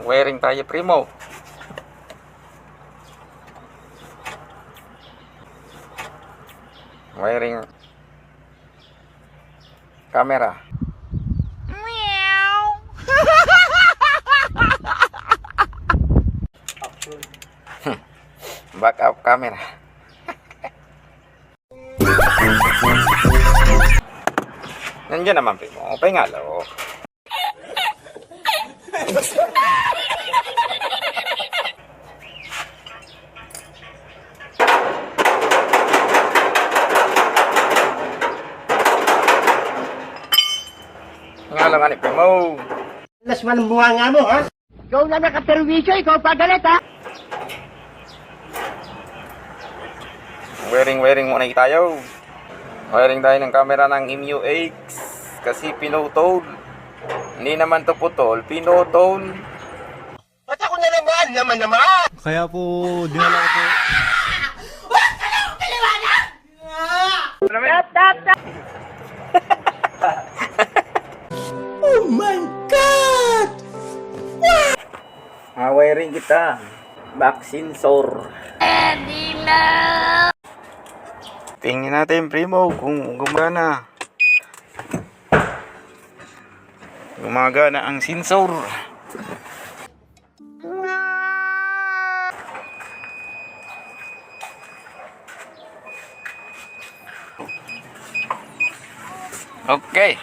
Wiring tayo, primo. Wiring camera. Meow. Backup camera. Nandiyan naman, primo. Pahingalo. Ngalo nga ni primo. Alas man ang bunga nga mo, ha? Ikaw na nakaperwisyo, ikaw pagalit, ha? Wiring muna tayo. Wiring tayo ng camera ng MUX kasi pinutol. Hindi naman to putol, pinutol. Ba't ako na naman? Kaya po, dinala ko po. Oh my God! Wiring kita. Back sensor. Tingnan natin, primo, kung gumagana. Gumagana ang sensor. Okay.